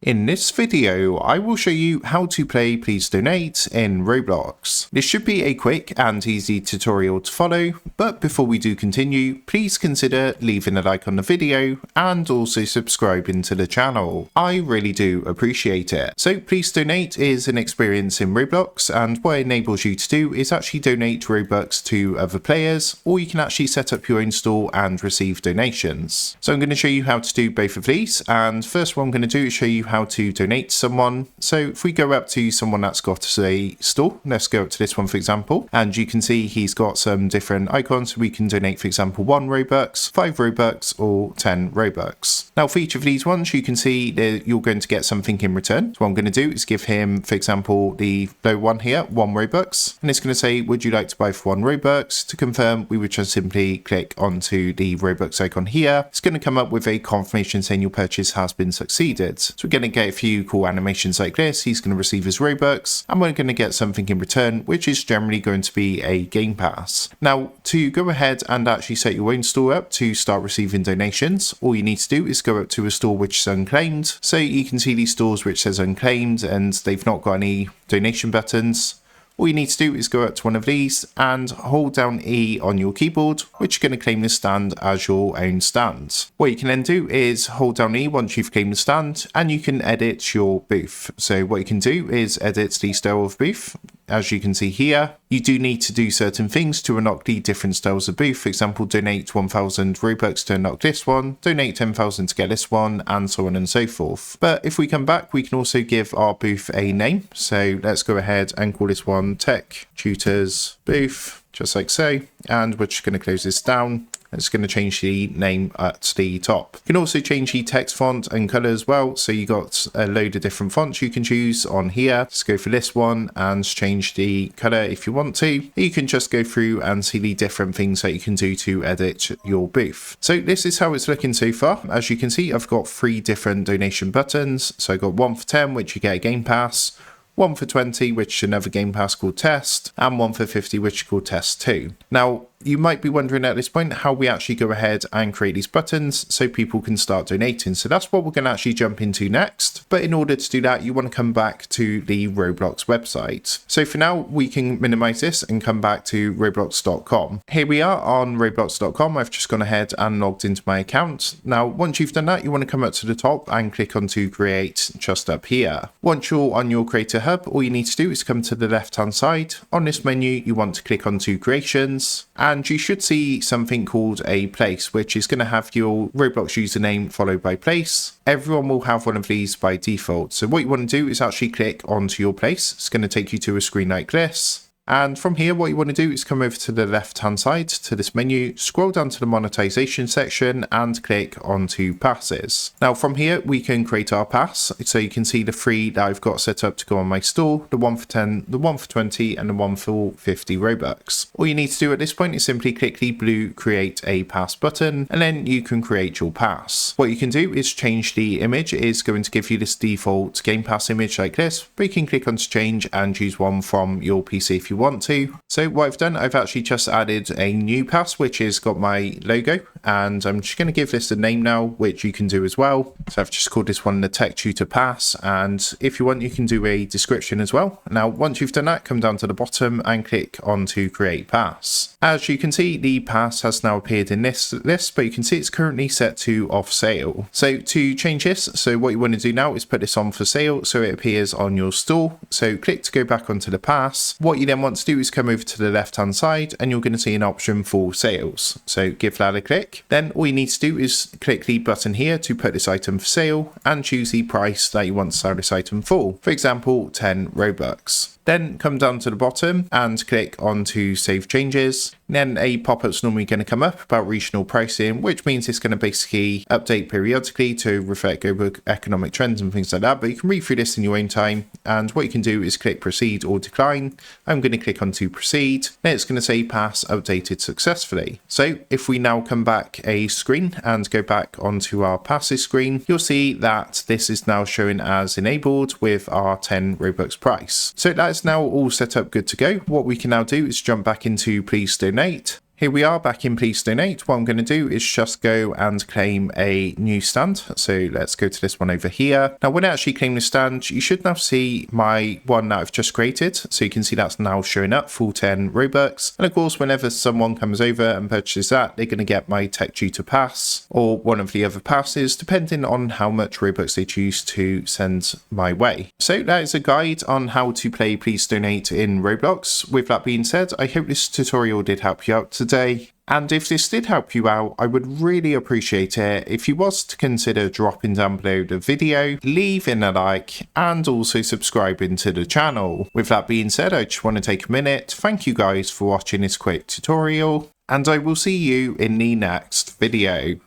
In this video, I will show you how to play Please Donate in Roblox. This should be a quick and easy tutorial to follow, but before we do continue, please consider leaving a like on the video and also subscribing to the channel. I really do appreciate it. So Please Donate is an experience in Roblox, and what it enables you to do is actually donate Robux to other players, or you can actually set up your own store and receive donations. So I'm going to show you how to do both of these, and first what I'm going to do is show you how to donate to someone. So if we go up to someone that's got a store, let's go up to this one for example, and you can see he's got some different icons. We can donate, for example, 1 Robux, 5 Robux, or 10 Robux. Now for each of these ones, you can see that you're going to get something in return. So what I'm going to do is give him, for example, the low one here, 1 Robux, and it's going to say, would you like to buy for 1 Robux? To confirm, we would just simply click onto the Robux icon here. It's going to come up with a confirmation saying your purchase has been succeeded. So we're going to get a few cool animations like this. He's going to receive his Robux, and we're going to get something in return, which is generally going to be a game pass. Now, to go ahead and actually set your own store up to start receiving donations, all you need to do is go up to a store which is unclaimed. So you can see these stores which says unclaimed and they've not got any donation buttons. All you need to do is go up to one of these and hold down E on your keyboard, which is going to claim this stand as your own stand. What you can then do is hold down E once you've claimed the stand, and you can edit your booth. So what you can do is edit the style of booth. As you can see here, you do need to do certain things to unlock the different styles of booth. For example, donate 1,000 Robux to unlock this one, donate 10,000 to get this one, and so on and so forth. But if we come back, we can also give our booth a name. So let's go ahead and call this one Tech Tutor's booth, just like so. And we're just going to close this down. It's going to change the name at the top. You can also change the text font and color as well. So you got a load of different fonts you can choose on here. Let's go for this one and change the color if you want to. You can just go through and see the different things that you can do to edit your booth. So this is how it's looking so far. As you can see, I've got 3 different donation buttons. So I got 1 for 10, which you get a game pass, 1 for 20, which is another game pass called Test, and 1 for 50, which is called Test 2. Now, you might be wondering at this point how we actually go ahead and create these buttons so people can start donating. So that's what we're going to actually jump into next. But in order to do that, you want to come back to the Roblox website. So for now, we can minimize this and come back to roblox.com. Here we are on roblox.com. I've just gone ahead and logged into my account. Now, once you've done that, you want to come up to the top and click onto create just up here. Once you're on your creator hub, all you need to do is come to the left-hand side. On this menu, you want to click onto creations, and you should see something called a place, which is going to have your Roblox username followed by place. Everyone will have one of these by default. So what you want to do is actually click onto your place. It's going to take you to a screen like this. And from here, what you want to do is come over to the left-hand side to this menu, scroll down to the monetization section and click onto passes. Now from here, we can create our pass. So you can see the 3 that I've got set up to go on my store, the 1 for 10, the 1 for 20, and the 1 for 50 Robux. All you need to do at this point is simply click the blue create a pass button, and then you can create your pass. What you can do is change the image. It is going to give you this default game pass image like this, but you can click on to change and choose one from your PC if you want to. So what I've done, I've actually just added a new pass which has got my logo, and I'm just going to give this a name now, which you can do as well. So I've just called this one the Tech Tutor Pass, and if you want you can do a description as well. Now once you've done that, come down to the bottom and click on to create pass. As you can see, the pass has now appeared in this list, but you can see it's currently set to off sale. So to change this, so what you want to do now is put this on for sale so it appears on your store. So click to go back onto the pass. What you then want to do is come over to the left hand side and you're going to see an option for sales. So give that a click. Then all you need to do is click the button here to put this item for sale and choose the price that you want to sell this item for. For example, 10 Robux. Then come down to the bottom and click on to save changes. Then a pop-up's normally going to come up about regional pricing, which means it's going to basically update periodically to reflect global economic trends and things like that. But you can read through this in your own time. And what you can do is click proceed or decline. I'm going to click on to proceed. Then it's going to say pass updated successfully. So if we now come back a screen and go back onto our passes screen, you'll see that this is now showing as enabled with our 10 Robux price. So that's now all set up good to go. What we can now do is jump back into Please Donate. Here we are back in Please Donate. What I'm going to do is just go and claim a new stand. So let's go to this one over here. Now, when I actually claim the stand, you should now see my one that I've just created. So you can see that's now showing up, full 10 Robux. And of course, whenever someone comes over and purchases that, they're going to get my Tech Tutor pass or one of the other passes, depending on how much Robux they choose to send my way. So that is a guide on how to play Please Donate in Roblox. With that being said, I hope this tutorial did help you out today. And if this did help you out, I would really appreciate it if you was to consider dropping down below the video, leaving a like, and also subscribing to the channel. With that being said, I just want to take a minute to thank you guys for watching this quick tutorial, and I will see you in the next video.